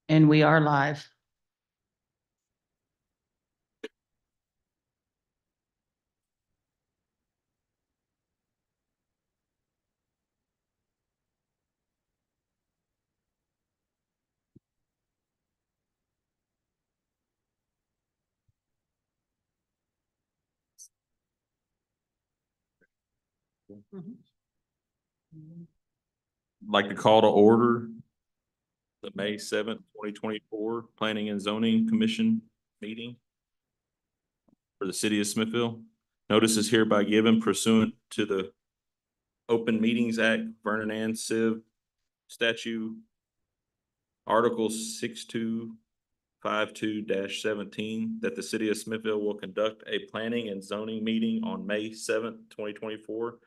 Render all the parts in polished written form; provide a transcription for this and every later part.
And we are live. Like to call to order the May 7th, 2024 Planning and Zoning Commission meeting for the city of Smithville. Notice is hereby given pursuant to the Open Meetings Act, Vernon and Civ Statute, Article 6252-17, that the city of Smithville will conduct a planning and zoning meeting on May 7th, 2024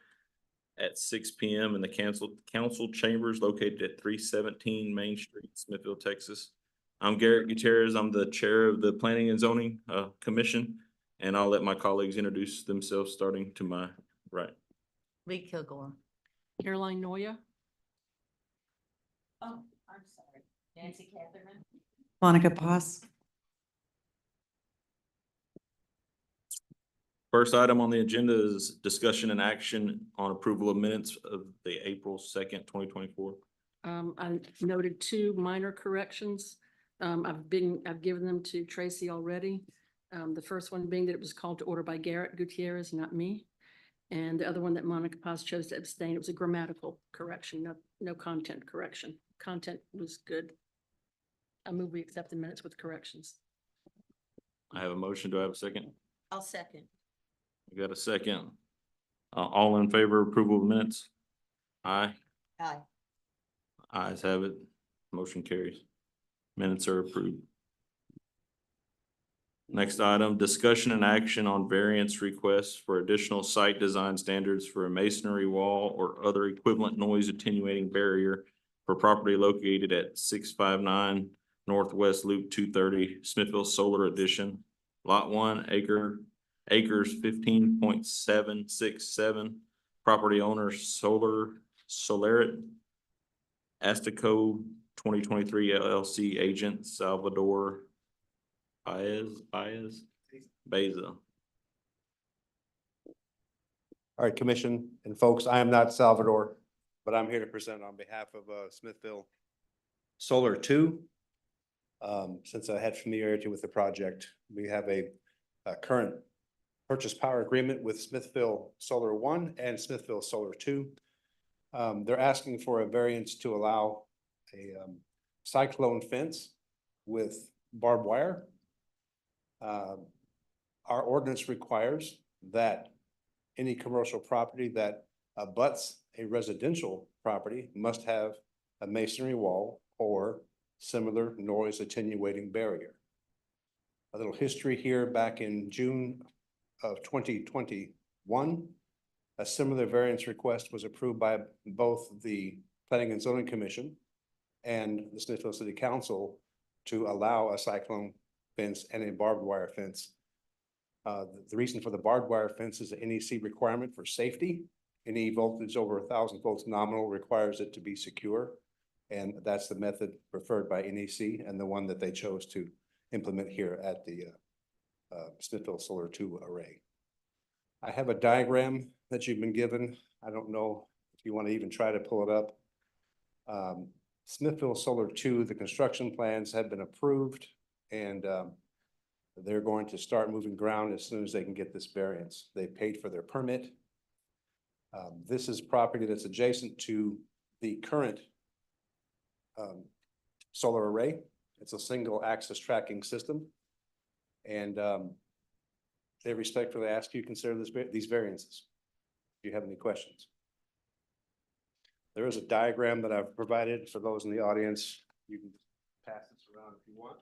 at 6 p.m. in the council chambers located at 317 Main Street, Smithville, Texas. I'm Garrett Gutierrez. I'm the chair of the Planning and Zoning Commission, and I'll let my colleagues introduce themselves starting to my right. Lee Kilgore. Caroline Noya. Oh, I'm sorry. Nancy Catherine. Monica Paz. First item on the agenda is discussion and action on approval of minutes of the April 2nd, 2024. I noted 2 minor corrections. I've given them to Tracy already. The first one being that it was called to order by Garrett Gutierrez, not me. And the other one that Monica Paz chose to abstain, it was a grammatical correction, no content correction. Content was good. I move we accept the minutes with corrections. I have a motion. Do I have a second? I'll second. We got a second. All in favor of approval of minutes? Aye. Aye. Ayes have it. Motion carries. Minutes are approved. Next item, discussion and action on variance requests for additional site design standards for a masonry wall or other equivalent noise attenuating barrier for property located at 659 Northwest Loop 230, Smithville Solar Edition, Lot 1, acres 15.767, property owner Solarit, Astico 2023 LLC, agent Salvador Baez. All right, commission and folks, I am not Salvador, but I'm here to present on behalf of Smithville Solar 2. Since I had familiarity with the project, we have a current purchase power agreement with Smithville Solar 1 and Smithville Solar 2. They're asking for a variance to allow a cyclone fence with barbed wire. Our ordinance requires that any commercial property that abuts a residential property must have a masonry wall or similar noise attenuating barrier. A little history here: back in June of 2021, a similar variance request was approved by both the Planning and Zoning Commission and the Smithville City Council to allow a cyclone fence and a barbed wire fence. The reason for the barbed wire fence is an NEC requirement for safety. Any voltage over 1,000 volts nominal requires it to be secure. And that's the method preferred by NEC and the one that they chose to implement here at the Smithville Solar 2 array. I have a diagram that you've been given. I don't know if you want to even try to pull it up. Smithville Solar 2, the construction plans have been approved, and they're going to start moving ground as soon as they can get this variance. They paid for their permit. This is property that's adjacent to the current solar array. It's a single axis tracking system. And they respectfully ask you to consider these variances. Do you have any questions? There is a diagram that I've provided for those in the audience. You can pass this around if you want.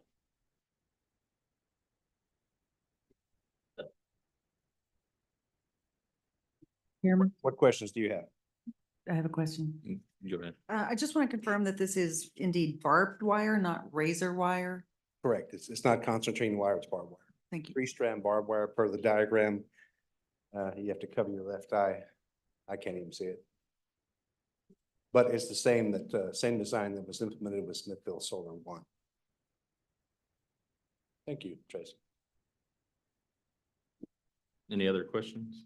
Chairman, What questions do you have? I have a question. Go ahead. I just want to confirm that this is indeed barbed wire, not razor wire. Correct. It's not concentrating wire, it's barbed wire. Thank you. 3-strand barbed wire per the diagram. You have to cover your left eye. I can't even see it. But it's the same same design that was implemented with Smithville Solar One. Thank you, Tracy. Any other questions?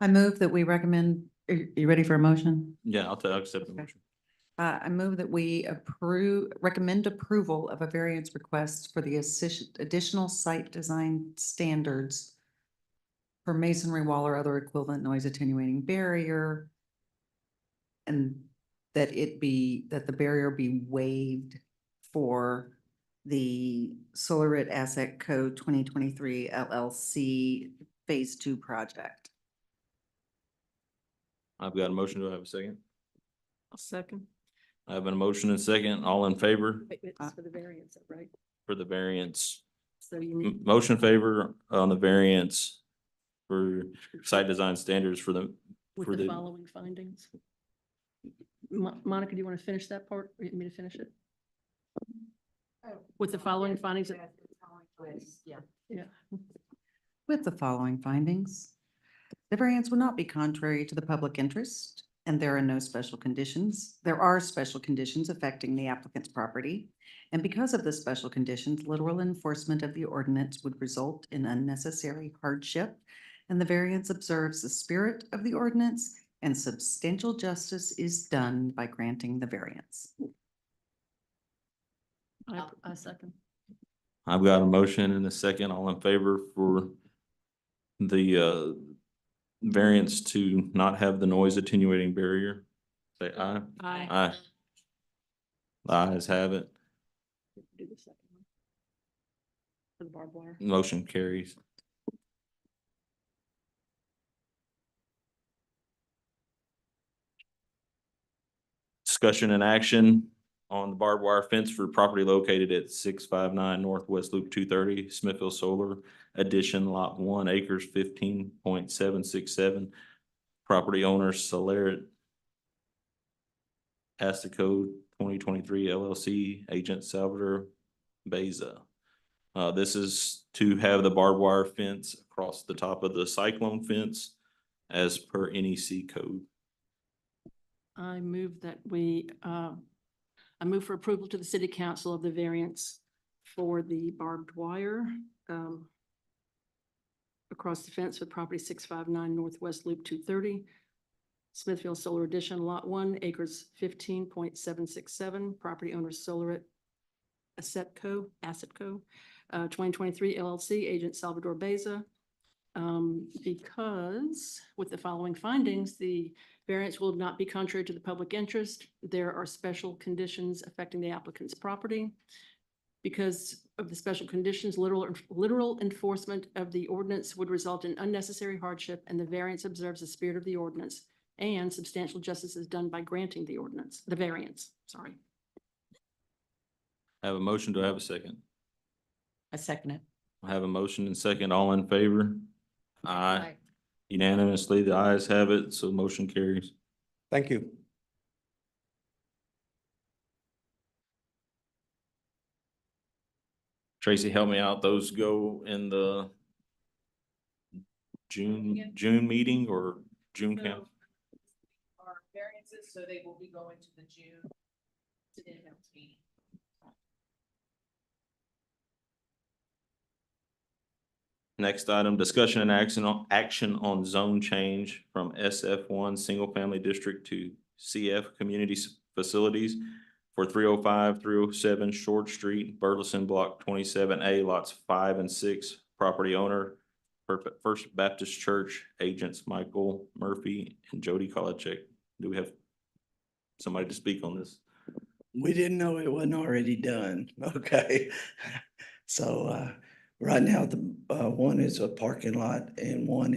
I move that we recommend, are you ready for a motion? Yeah, I'll accept the Okay. motion. I move that we recommend approval of a variance request for the additional site design standards for masonry wall or other equivalent noise attenuating barrier. And that the barrier be waived for the SolarIt Asset Code 2023 LLC Phase 2 project. I've got a motion. Do I have a second? I'll second. I have a motion and second. All in favor Wait, it's for the variance, right? for the variance? So you need. Motion favor on the variance for site design standards for the, With for the the, following findings. Monica, do you want to finish that part? Or you want me to finish it? With the following findings. Yeah. Yeah. With the following findings, the variance will not be contrary to the public interest, and there are no special conditions. There are special conditions affecting the applicant's property, and because of the special conditions, literal enforcement of the ordinance would result in unnecessary hardship, and the variance observes the spirit of the ordinance, and substantial justice is done by granting the variance. I second. I've got a motion and a second. All in favor for the variance to not have the noise attenuating barrier? Say aye. Aye. Aye. The ayes have it. Do the second one. For the barbed wire. Motion carries. Discussion and action on the barbed wire fence for property located at 659 Northwest Loop 230, Smithville Solar Addition, Lot 1, acres 15.767. Property owner Solarit Asset Code 2023 LLC, agent Salvador Beza. This is to have the barbed wire fence across the top of the cyclone fence as per NEC code. I move that I move for approval to the city council of the variance for the barbed wire across the fence with property 659 Northwest Loop 230, Smithville Solar Addition, Lot 1, acres 15.767, property owner Solarit Asset Co. 2023 LLC, agent Salvador Beza. Because with the following findings, the variance will not be contrary to the public interest. There are special conditions affecting the applicant's property. Because of the special conditions, literal enforcement of the ordinance would result in unnecessary hardship, and the variance observes the spirit of the ordinance, and substantial justice is done by granting the variance, sorry. I have a motion. Do I have a second? I second it. I have a motion and second. All in favor? Aye. Unanimously, the ayes have it, so motion carries. Thank you. Tracy, help me out. Those go in the June meeting or June council? Our variances, so they will be going to the June meeting. Next item, discussion and action on zone change from SF1 Single Family District to CF Community Facilities for 305, 307 Short Street, Burleson Block 27A, lots 5 and 6. Property owner, First Baptist Church, agents Michael Murphy and Jody Kolacek. Do we have somebody to speak on this? We didn't know it wasn't already done. Okay. So, right now, the, one is a parking lot and one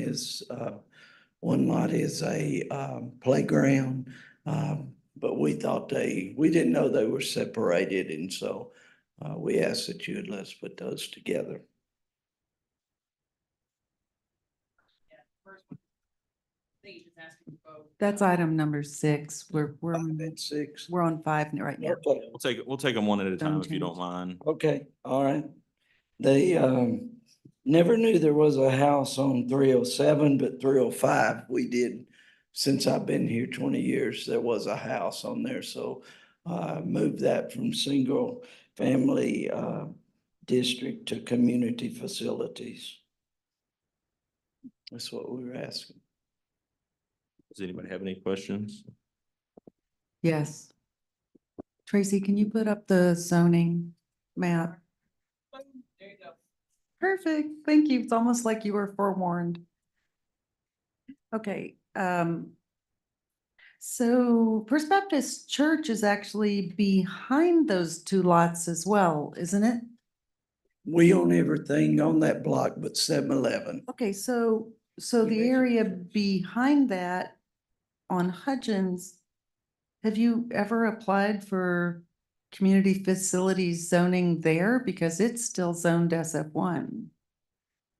lot is a, playground. But we thought we didn't know they were separated. And so, we asked that you would let's put those together. think he's just asking to vote. That's item number 6. We're, 6. we're on 5 right now. Okay, We'll take them one at a time Zone if you don't change. mind. okay, all right. They, never knew there was a house on 307, but 305, we did. Since I've been here 20 years, there was a house on there, so moved that from single family, district to community facilities. That's what we were asking. Does anybody have any questions? Yes. Tracy, can you put up the zoning map? There you go. Perfect. Thank you. It's almost like you were forewarned. Okay, so First Baptist Church is actually behind those 2 lots as well, isn't it? We own everything on that block but 7-Eleven. Okay, so the area behind that on Hudgens, have you ever applied for community facilities zoning there? Because it's still zoned SF1.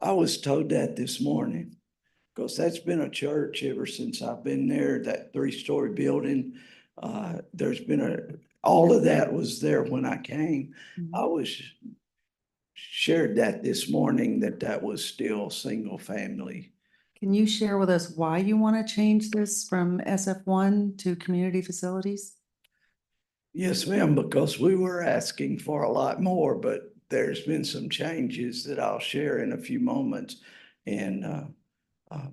I was told that this morning, because that's been a church ever since I've been there, that 3-story building. There's been all of that was there when I came. I was shared that this morning, that was still single family. Can you share with us why you want to change this from SF1 to community facilities? Yes, ma'am, because we were asking for a lot more, but there's been some changes that I'll share in a few moments. And,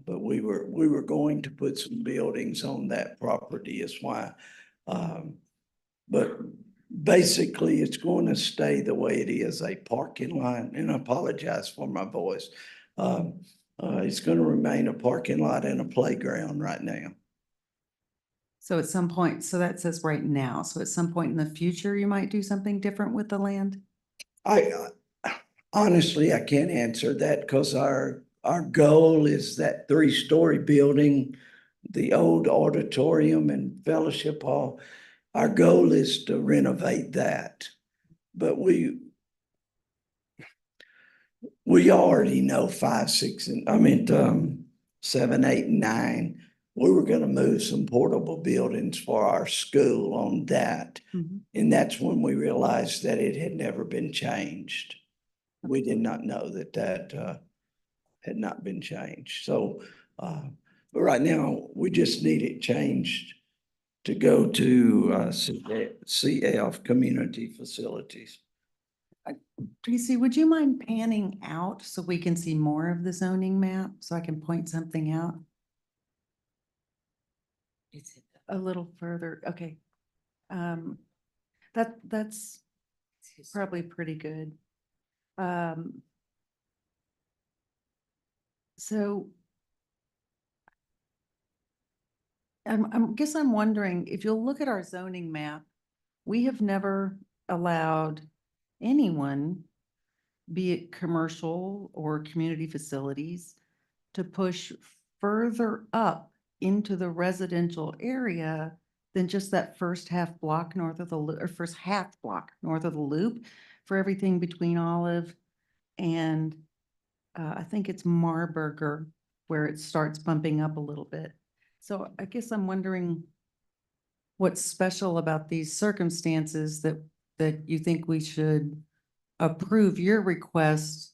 but we were going to put some buildings on that property is why. But basically it's going to stay the way it is, a parking lot, and I apologize for my voice. It's going to remain a parking lot and a playground right now. So at some point, so that says right now, so at some point in the future, you might do something different with the land? I honestly, I can't answer that because our goal is that 3-story building, the old auditorium and fellowship hall. Our goal is to renovate that, but we already know 5, 6, and 7, 8, and 9. We were gonna move some portable buildings for our school on that. Mhm. And that's when we realized that it had never been changed. We did not know that had not been changed. So, but right now, we just need it changed to go to CF Community Facilities. Tracy, would you mind panning out so we can see more of the zoning map, so I can point something out? A little further, okay. That's probably pretty good. So guess I'm wondering, if you'll look at our zoning map, we have never allowed anyone, be it commercial or community facilities, to push further up into the residential area than just that first half block north of the, or first half block north of the loop, for everything between Olive and I think it's Marburger, where it starts bumping up a little bit. So I guess I'm wondering what's special about these circumstances that you think we should approve your request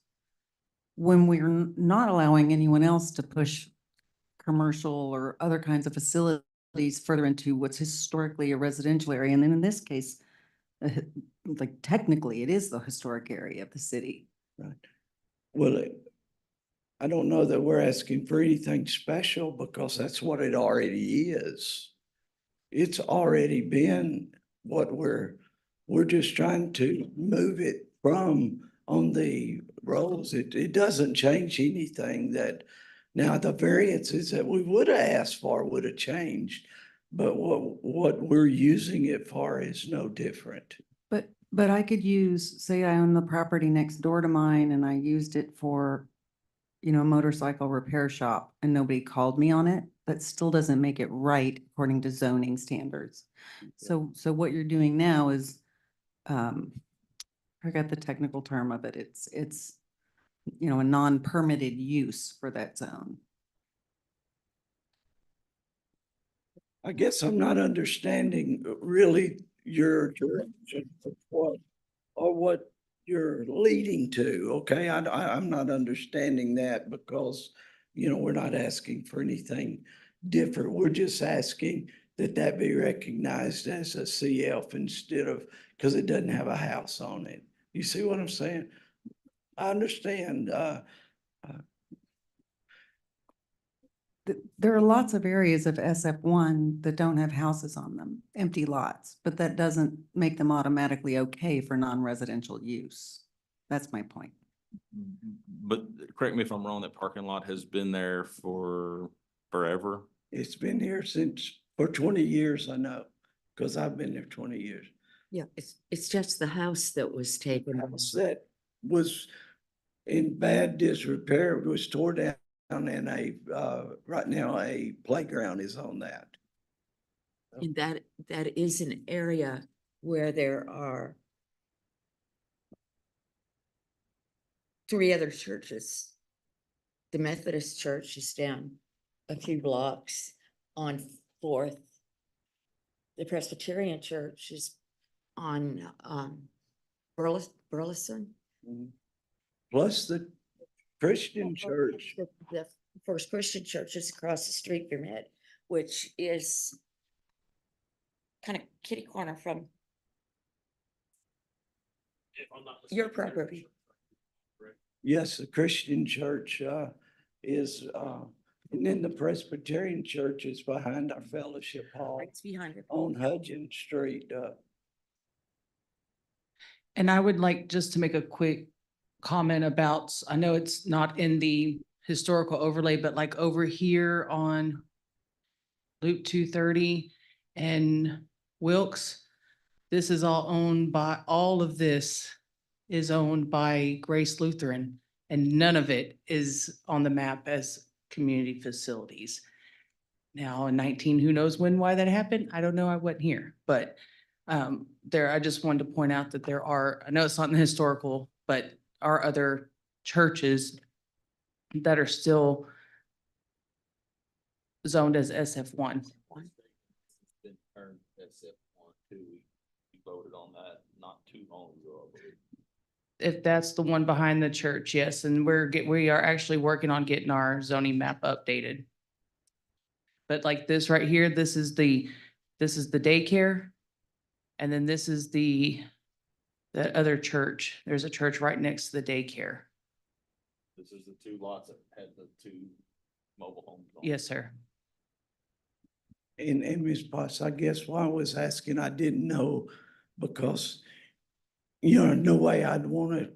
when we're not allowing anyone else to push commercial or other kinds of facilities further into what's historically a residential area. And then in this case, like technically it is the historic area of the city. Right. Well, I don't know that we're asking for anything special because that's what it already is. It's already been what we're just trying to move it from on the rolls. It doesn't change anything that, now the variances that we would have asked for would have changed. But what we're using it for is no different. But I could use, say I own the property next door to mine and I used it for, a motorcycle repair shop and nobody called me on it. That still doesn't make it right according to zoning standards. So what you're doing now is, I forgot the technical term of it. It's, a non-permitted use for that zone. I guess I'm not understanding really your direction of what, or what you're leading to, okay? I'm not understanding that because, we're not asking for anything different. We're just asking that that be recognized as a CF instead of, because it doesn't have a house on it. You see what I'm saying? I understand, There are lots of areas of SF1 that don't have houses on them, empty lots, but that doesn't make them automatically okay for non-residential use. That's my point. But correct me if I'm wrong, that parking lot has been there for forever. it's been here for 20 years, I know, because I've been there 20 years. Yeah, it's just the house that was taken. House that was in bad disrepair, was tore down, and right now a playground is on that. And that is an area where there are three other churches. The Methodist church is down a few blocks on Fourth. The Presbyterian church is on Burleson. Plus the Christian church, The First Christian Church is across the street from it, which is kind of kitty corner from your property. yes, the Christian church is, and then the Presbyterian church is behind our fellowship hall Right behind it. on Hudgens Street. And I would like just to make a quick comment about, I know it's not in the historical overlay, but like over here on Loop 230 and Wilkes, this is all of this is owned by Grace Lutheran, and none of it is on the map as community facilities. Now in 19, who knows why that happened? I don't know, I wasn't here, but I just wanted to point out that there are, I know it's not in the historical, but are other churches that are still zoned as SF1. Been turned SF1 too. We voted on that not too long ago, I believe. If that's the one behind the church, yes, and we are actually working on getting our zoning map updated. But like this right here, this is the daycare. And then this is that other church. There's a church right next to the daycare. This is the two lots that had the two mobile homes on. Yes, sir. And Ms. Potts, I guess why I was asking, I didn't know because, no way I'd want to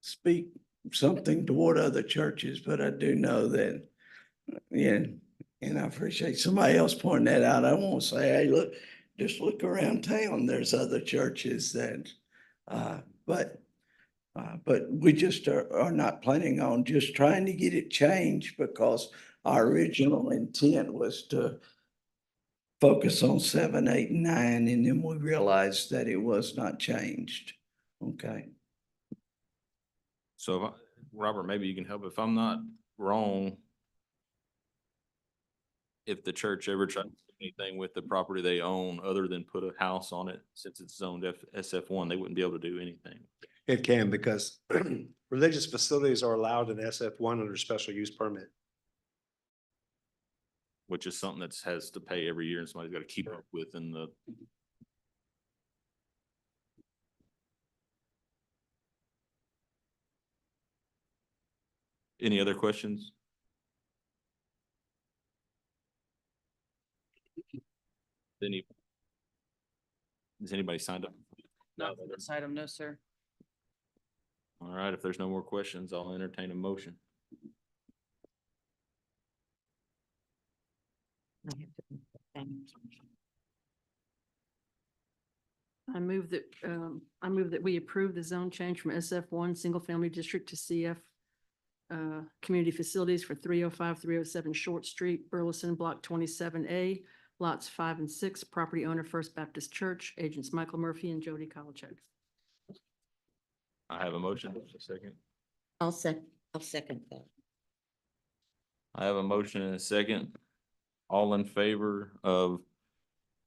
speak something toward other churches, but I do know that, yeah, and I appreciate somebody else pointing that out. I won't say, hey, look, just look around town. There's other churches that, but we just are not planning on just trying to get it changed because our original intent was to focus on 7, 8, and 9, and then we realized that it was not changed. Okay. So Robert, maybe you can help. If I'm not wrong, if the church ever tried to do anything with the property they own other than put a house on it, since it's zoned SF1, they wouldn't be able to do anything. It can because religious facilities are allowed in SF1 under special use permit. Which is something that has to pay every year and somebody's got to keep up with in the. Any other questions? Has anybody signed up? Not for this item, no, sir. All right, if there's no more questions, I'll entertain a motion. I move that we approve the zone change from SF1 Single Family District to CF Community Facilities for 305, 307 Short Street, Burleson, Block 27A, lots 5 and 6, property owner First Baptist Church, agents Michael Murphy and Jody Kolachek. I have a motion. A second. I'll second that. I have a motion and a second. All in favor of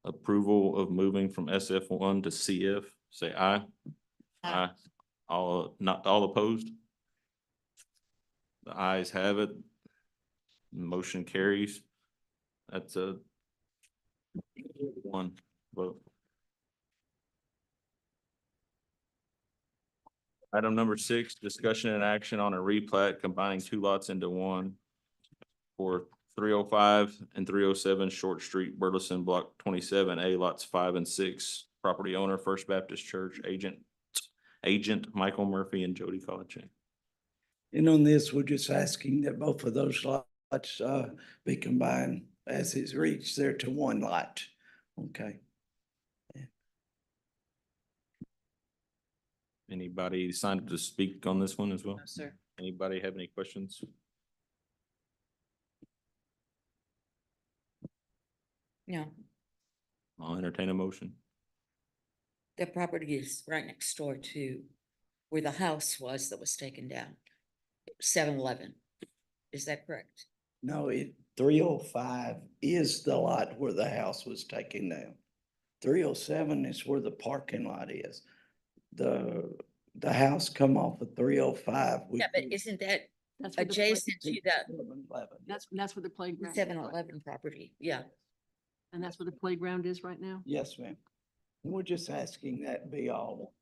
approval of moving from SF1 to CF, say aye. Aye. All, not all opposed? The ayes have it. Motion carries. That's a one vote. Item number 6, discussion and action on a replat combining 2 lots into one for 305 and 307 Short Street, Burleson, Block 27A, lots 5 and 6. Property owner, First Baptist Church, agent Michael Murphy and Jody Colachin. And on this, we're just asking that both of those lots be combined as it's reached there to one lot. Okay. Anybody signed up to speak on this one as well? No, sir. Anybody have any questions? No, I'll entertain a motion. the property is right next door to where the house was that was taken down. 7-Eleven. Is that correct? No, 305 is the lot where the house was taken down. 307 is where the parking lot is. The house come off of 305. Yeah, but isn't that That's where the play- adjacent to the 7-Eleven. That's where the playground. 7-Eleven property? Yeah. And that's where the playground is right now? Yes, ma'am. We're just asking that be all.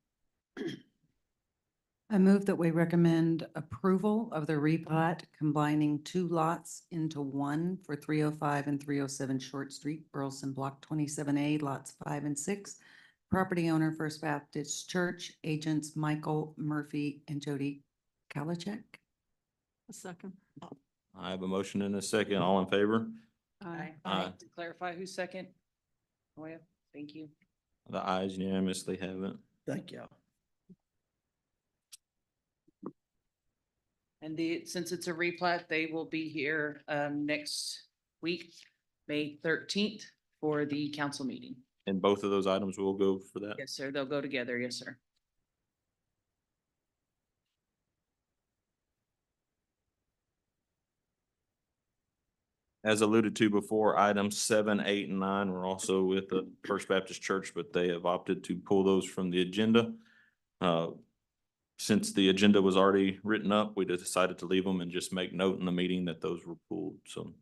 I move that we recommend approval of the replat combining 2 lots into one for 305 and 307 Short Street, Burleson, Block 27A, lots 5 and 6. Property owner, First Baptist Church, agents Michael Murphy and Jody Kalachek. A second. I have a motion and a second. All in favor? Aye. Aye. To clarify, who's second? Oh, yeah, thank you. The ayes unanimously have it. Thank y'all. And since it's a replat, they will be here next week, May 13th, for the council meeting. And both of those items will go for that. Yes, sir. They'll go together. Yes, sir. As alluded to before, items 7, 8, and 9 were also with the First Baptist Church, but they have opted to pull those from the agenda. Since the agenda was already written up, we decided to leave them and just make note in the meeting that those were pulled. So.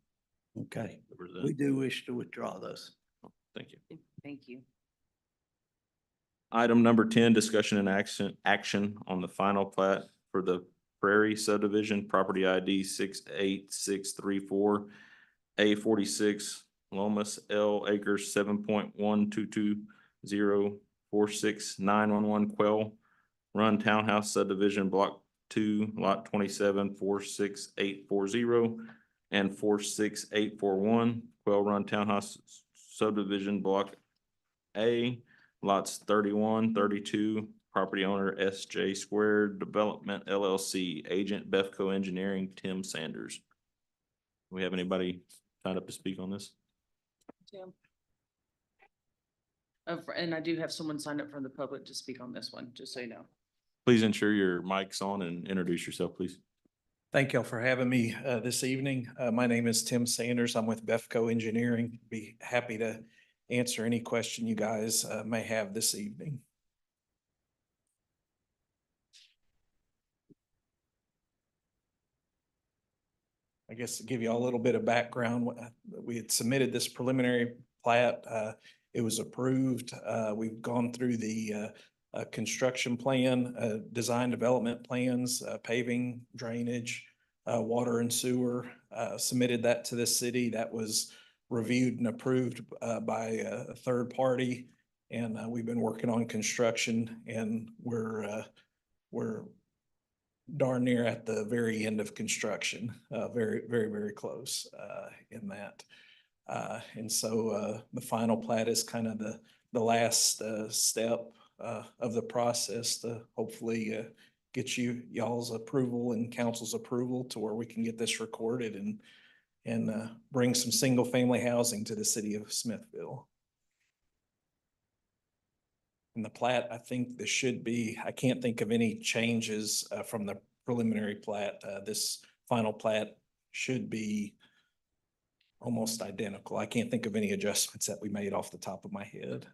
Okay, there was that. we do wish to withdraw those. Thank you. Thank you. Item number 10, discussion and action on the final plat for the Prairie subdivision, property ID 68634, A46, Lomas L acres 7.122046911 Quail Run Townhouse subdivision, block 2, lot 27, 46840 and 46841 Quail Run Townhouse subdivision, block A, lots 31, 32. Property owner SJ Squared Development LLC, agent Befco Engineering, Tim Sanders. Do we have anybody signed up to speak on this? Tim. And I do have someone signed up from the public to speak on this one, just so you know. Please ensure your mic's on and introduce yourself, please. Thank y'all for having me this evening. My name is Tim Sanders. I'm with Befco Engineering. Be happy to answer any question you guys may have this evening. I guess to give you all a little bit of background, we had submitted this preliminary plat. It was approved. We've gone through the construction plan, design development plans, paving, drainage, water and sewer, submitted that to the city. That was reviewed and approved by a third party. And we've been working on construction, and we're darn near at the very end of construction, very, very, very close in that. And so the final plat is kind of the last step of the process to hopefully get y'all's approval and council's approval to where we can get this recorded and bring some single family housing to the city of Smithville. In the plat, I think there should be, I can't think of any changes from the preliminary plat. This final plat should be almost identical. I can't think of any adjustments that we made off the top of my head.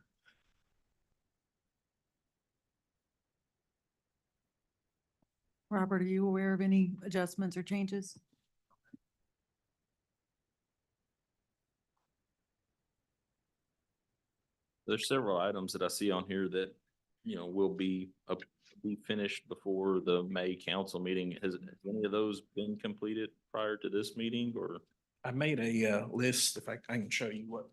Robert, are you aware of any adjustments or changes? There's several items that I see on here that, will be finished before the May council meeting. Has any of those been completed prior to this meeting or? I made a list, if I can show you what.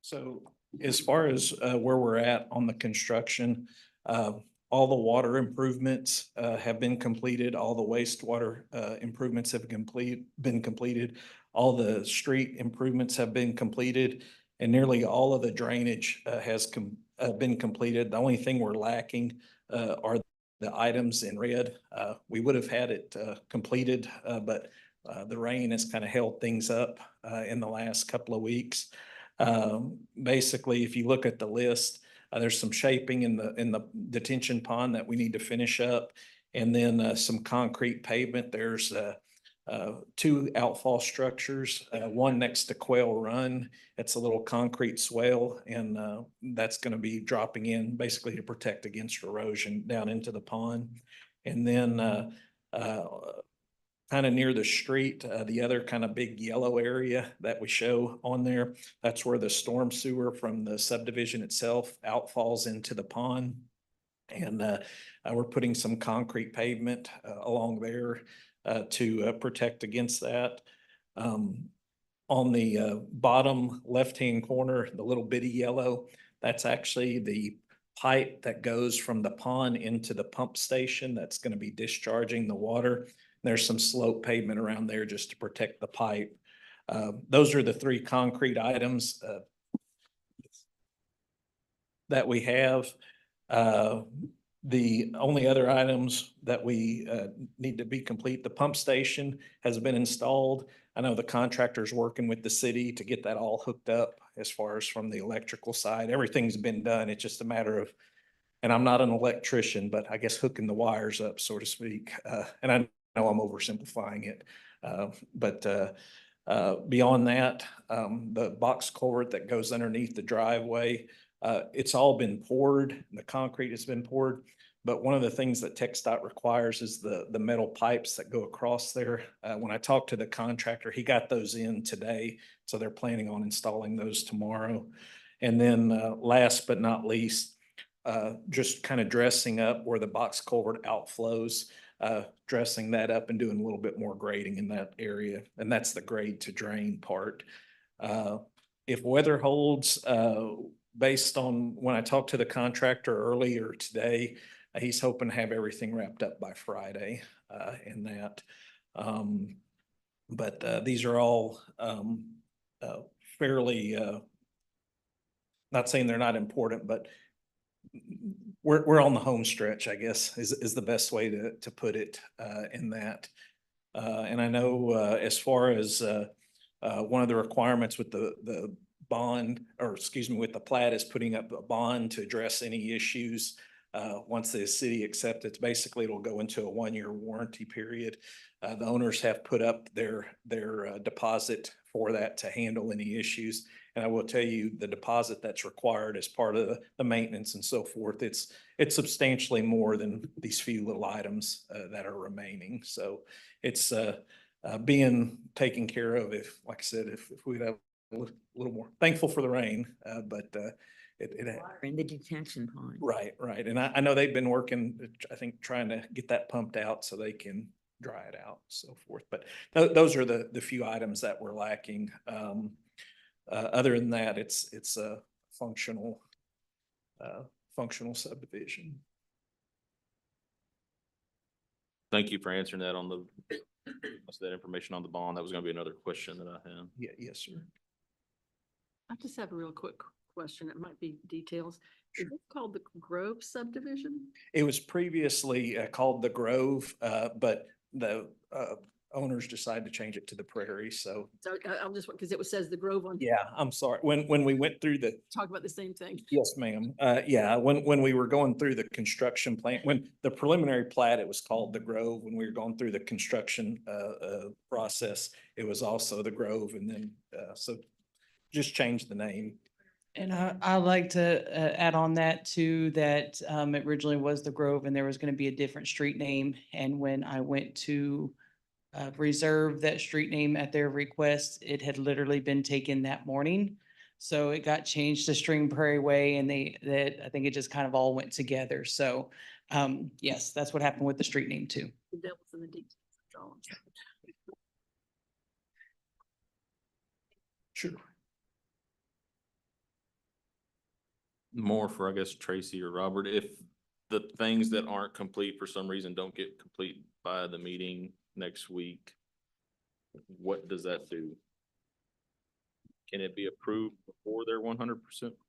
So as far as where we're at on the construction, all the water improvements have been completed. All the wastewater improvements have been completed. All the street improvements have been completed. And nearly all of the drainage has been completed. The only thing we're lacking are the items in red. We would have had it completed, but the rain has kind of held things up in the last couple of weeks. Basically, if you look at the list, there's some shaping in the detention pond that we need to finish up. And then some concrete pavement. There's two outfall structures, one next to Quail Run. It's a little concrete swale, and that's going to be dropping in basically to protect against erosion down into the pond. And then kind of near the street, the other kind of big yellow area that we show on there, that's where the storm sewer from the subdivision itself outfalls into the pond. And we're putting some concrete pavement along there to protect against that. On the bottom left-hand corner, the little bitty yellow, that's actually the pipe that goes from the pond into the pump station that's going to be discharging the water. There's some slope pavement around there just to protect the pipe. Those are the three concrete items that we have. The only other items that we need to be complete, the pump station has been installed. I know the contractor's working with the city to get that all hooked up as far as from the electrical side. Everything's been done. It's just a matter of, and I'm not an electrician, but I guess hooking the wires up, so to speak. And I know I'm oversimplifying it. But beyond that, the box culvert that goes underneath the driveway, it's all been poured. The concrete has been poured. But one of the things that TxDOT requires is the metal pipes that go across there. When I talked to the contractor, he got those in today. So they're planning on installing those tomorrow. And then last but not least, just kind of dressing up where the box culvert outflows, dressing that up and doing a little bit more grading in that area. And that's the grade to drain part. If weather holds, based on when I talked to the contractor earlier today, he's hoping to have everything wrapped up by Friday in that. But these are all fairly, not saying they're not important, but we're on the home stretch, I guess, is the best way to put it in that. And I know as far as one of the requirements with the bond, or excuse me, with the plat is putting up a bond to address any issues. Once the city accepts it, basically it'll go into a 1-year warranty period. The owners have put up their deposit for that to handle any issues. And I will tell you, the deposit that's required as part of the maintenance and so forth, it's substantially more than these few little items that are remaining. So it's being taken care of. If, like I said, if we'd have a little more, thankful for the rain, but Water in the detention pond. Right. And I know they've been working, I think, trying to get that pumped out so they can dry it out, so forth. But those are the few items that we're lacking. Other than that, it's a functional subdivision. Thank you for answering that on that information on the bond. That was going to be another question that I had. Yeah, yes, sir. I just have a real quick question. It might be details. Sure. Is it called the Grove subdivision? It was previously called the Grove, but a owners decided to change it to the Prairie, so. So I'm just, because it says the Grove on. Yeah, I'm sorry. When we went through the, Talk about the same thing. yes, ma'am. Yeah, when we were going through the construction plan, when the preliminary plat, it was called the Grove. When we were going through the construction, process, it was also the Grove, and then, so just change the name. And I'd like to add on that too, that it originally was the Grove and there was going to be a different street name. And when I went to reserve that street name at their request, it had literally been taken that morning. So it got changed to String Prairie Way, and I think it just kind of all went together. So yes, that's what happened with the street name too. The devil's in the details. That's all I'm saying. Sure. More for, I guess, Tracy or Robert, if the things that aren't complete for some reason don't get complete by the meeting next week, what does that do? Can it be approved before they're 100%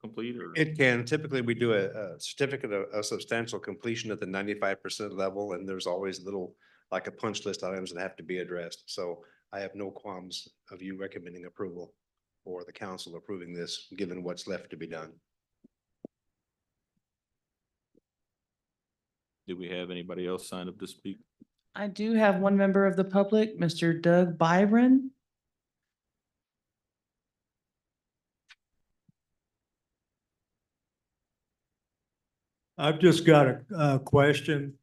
complete, or? It can. Typically, we do a certificate of substantial completion at the 95% level, and there's always little, like a punch list items that have to be addressed. So I have no qualms of you recommending approval or the council approving this, given what's left to be done. Do we have anybody else signed up to speak? I do have one member of the public, Mr. Doug Byron. I've just got a question.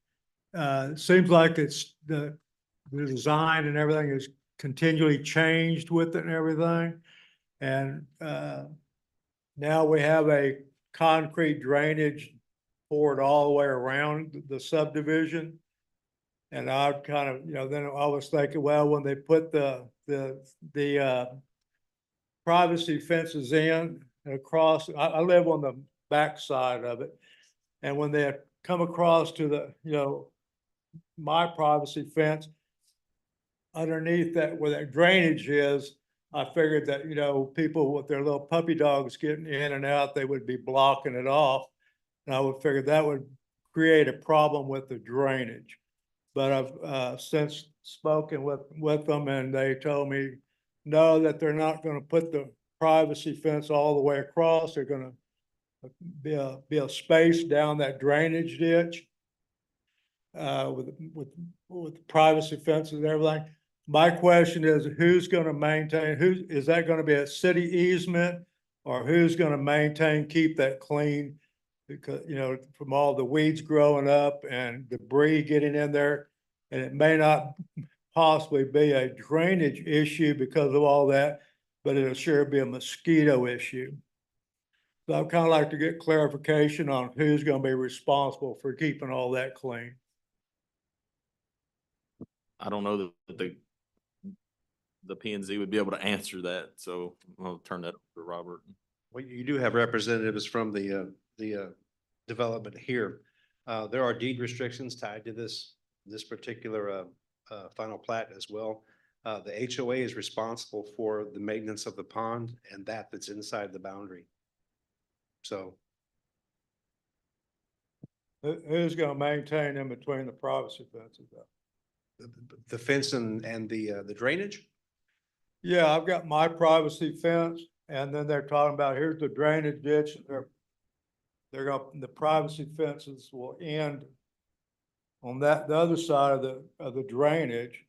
It seems like it's the design and everything is continually changed with it and everything. And now we have a concrete drainage poured all the way around the subdivision. And I kind of, then I was thinking, well, when they put the privacy fences in and across, I live on the back side of it. And when they come across to the, my privacy fence, underneath that, where that drainage is, I figured that, people with their little puppy dogs getting in and out, they would be blocking it off. And I would figure that would create a problem with the drainage. But I've since spoken with them, and they told me, no, that they're not gonna put the privacy fence all the way across. They're gonna be a space down that drainage ditch with privacy fences and everything. My question is, who's gonna maintain, is that gonna be a city easement, or who's gonna maintain, keep that clean? Because, from all the weeds growing up and debris getting in there, and it may not possibly be a drainage issue because of all that, but it'll sure be a mosquito issue. So I'd kind of like to get clarification on who's gonna be responsible for keeping all that clean. I don't know that the P and Z would be able to answer that, so I'll turn that over to Robert. Well, you do have representatives from the development here. There are deed restrictions tied to this particular final plat as well. The HOA is responsible for the maintenance of the pond and that's inside the boundary. So Who's gonna maintain in between the privacy fences though? the fence and the drainage, Yeah, I've got my privacy fence, and then they're talking about, here's the drainage ditch, and the privacy fences will end on the other side of the drainage.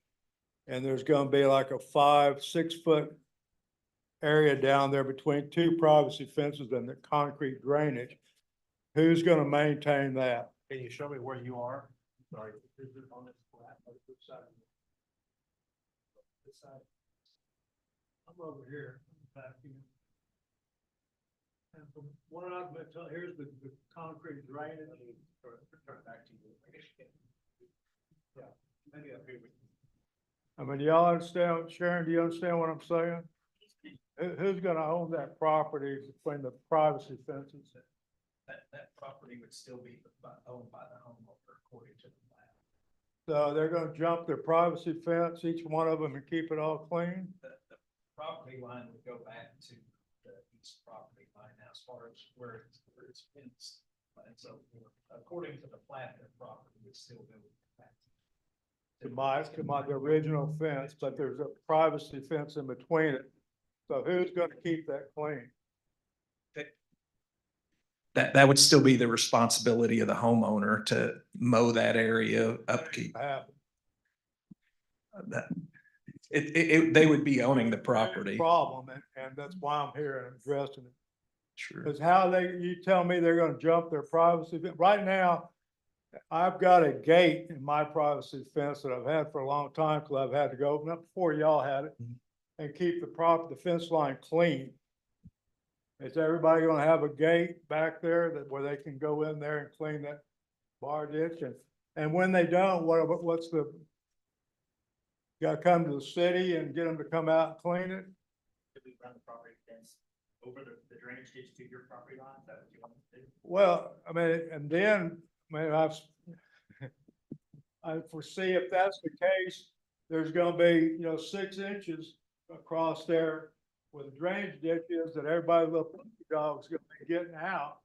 And there's gonna be like a 5-6 foot area down there between two privacy fences and the concrete drainage. Who's gonna maintain that? can you show me where you are? Sorry. Is it on this plat? Which side? This side. I'm over here. Back here. And from what I've been told, here's the concrete drainage. Turn back to you. Yeah, maybe up here. I mean, y'all understand, Sharon, do you understand what I'm saying? Who's gonna own that property between the privacy fences? That property would still be owned by the homeowner according to the plan. So they're gonna jump their privacy fence, each one of them, and keep it all clean? The property line would go back to the east property line now, as far as where it's fenced. And so according to the plat, the property would still go back the original fence, but there's a privacy fence in between it. So who's gonna keep that clean? That would still be the responsibility of the homeowner to mow that area, upkeep. Happen. That, they would be owning the property. Problem, and that's why I'm here and addressing it. Sure. Cause you tell me they're gonna jump their privacy, right now, I've got a gate in my privacy fence that I've had for a long time, cause I've had to go open up before y'all had it. And keep the fence line clean. Is everybody gonna have a gate back there where they can go in there and clean that bar ditch? And when they don't, what's the? Gotta come to the city and get them to come out and clean it? Did we run the property fence over the drainage ditch to your property line? Is that what you want to do? Well, I mean, and then, I mean, I foresee if that's the case, there's gonna be, 6 inches across there where the drainage ditch is that everybody, little puppy dog's gonna be getting out.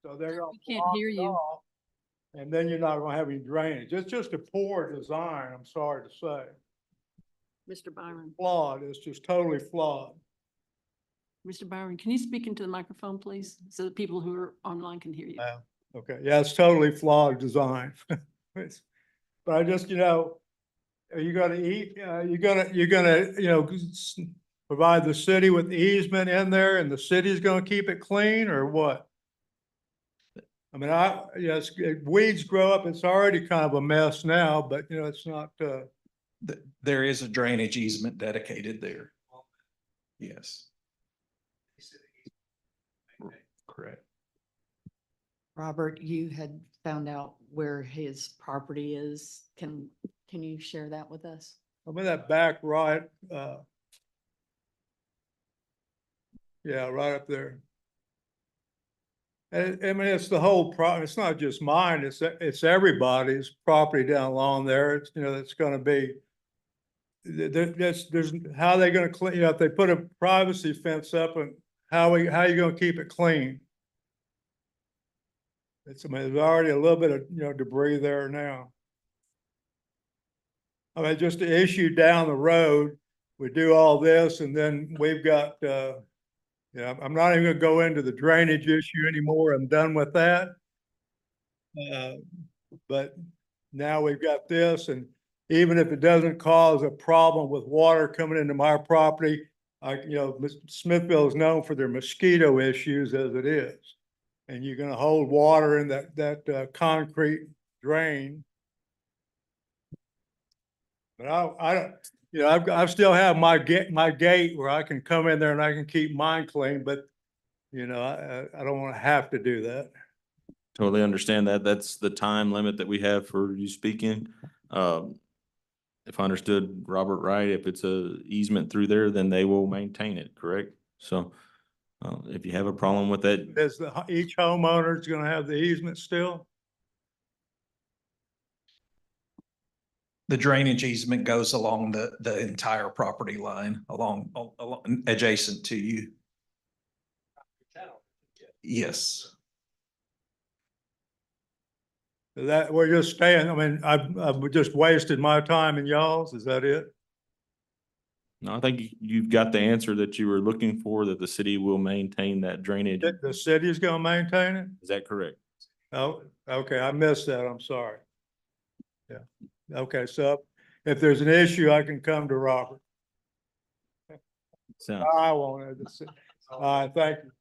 So they're gonna We can't block hear it you. off, and then you're not gonna have any drainage. It's just a poor design, I'm sorry to say. Mr. Byron. Flawed, it's just totally flawed. Mr. Byron, can you speak into the microphone, please, so that people who are online can hear you? Okay, yeah, it's totally flawed design. But I just, are you gonna provide the city with easement in there and the city's gonna keep it clean or what? I mean, yes, weeds grow up, it's already kind of a mess now, but it's not, There is a drainage easement dedicated there. Yes. Correct. Robert, you had found out where his property is. Can you share that with us? I'm in that back right, yeah, right up there. And I mean, it's the whole it's not just mine, it's everybody's property down along there. It's, it's gonna be. There's, how are they gonna clean, if they put a privacy fence up and how you gonna keep it clean? I mean, there's already a little bit of, debris there now. I mean, just the issue down the road, we do all this and then we've got, I'm not even gonna go into the drainage issue anymore. I'm done with that. But now we've got this, and even if it doesn't cause a problem with water coming into my property, Smithville is known for their mosquito issues as it is. And you're gonna hold water in that concrete drain. But I don't, I still have my gate where I can come in there and I can keep mine clean, but I don't want to have to do that. Totally understand that. That's the time limit that we have for you speaking. If I understood Robert right, if it's a easement through there, then they will maintain it, correct? So if you have a problem with that, Is each homeowner is gonna have the easement still? The drainage easement goes along the entire property line, along adjacent to you. Yes. That, we're just staying, I mean, I've just wasted my time and y'all's, is that it? no, I think you've got the answer that you were looking for, that the city will maintain that drainage. The city's gonna maintain it? Is that correct? Oh, okay, I missed that, I'm sorry. Yeah, okay, so if there's an issue, I can come to Robert. So, I won't, all right, thank you.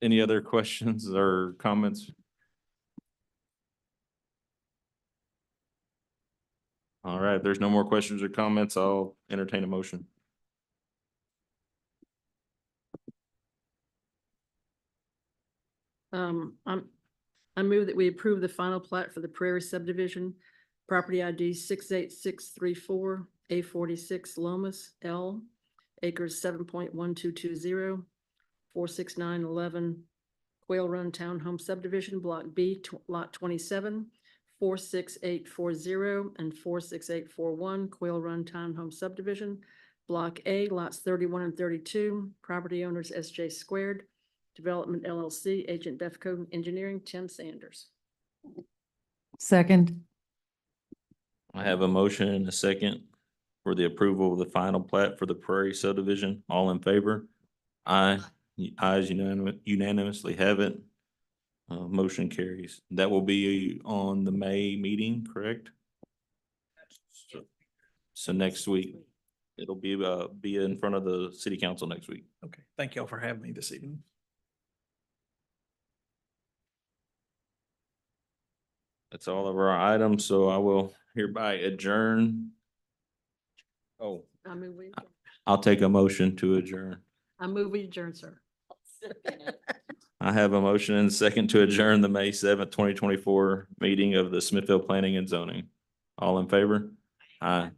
any other questions or comments? All right, if there's no more questions or comments, I'll entertain a motion. I move that we approve the final plat for the Prairie subdivision, property ID 68634, A46 Lomas L, acres 7.1220, 46911, Quail Run Townhome Subdivision, Block B, Lot 27, 46840 and 46841, Quail Run Townhome Subdivision, Block A, Lots 31 and 32, property owners SJ Squared, Development LLC, Agent Defco Engineering, Tim Sanders. Second. I have a motion and a second for the approval of the final plat for the Prairie subdivision. All in favor? Aye. Ayes unanimously have it. Motion carries. That will be on the May meeting, correct? So next week, it'll be in front of the city council next week. Okay, thank y'all for having me this evening. That's all of our items, so I will hereby adjourn. Oh, I move we, I'll take a motion to adjourn. I move we adjourn, sir. I have a motion and a second to adjourn the May 7th, 2024 meeting of the Smithville Planning and Zoning. All in favor? Aye.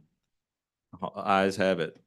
Ayes have it.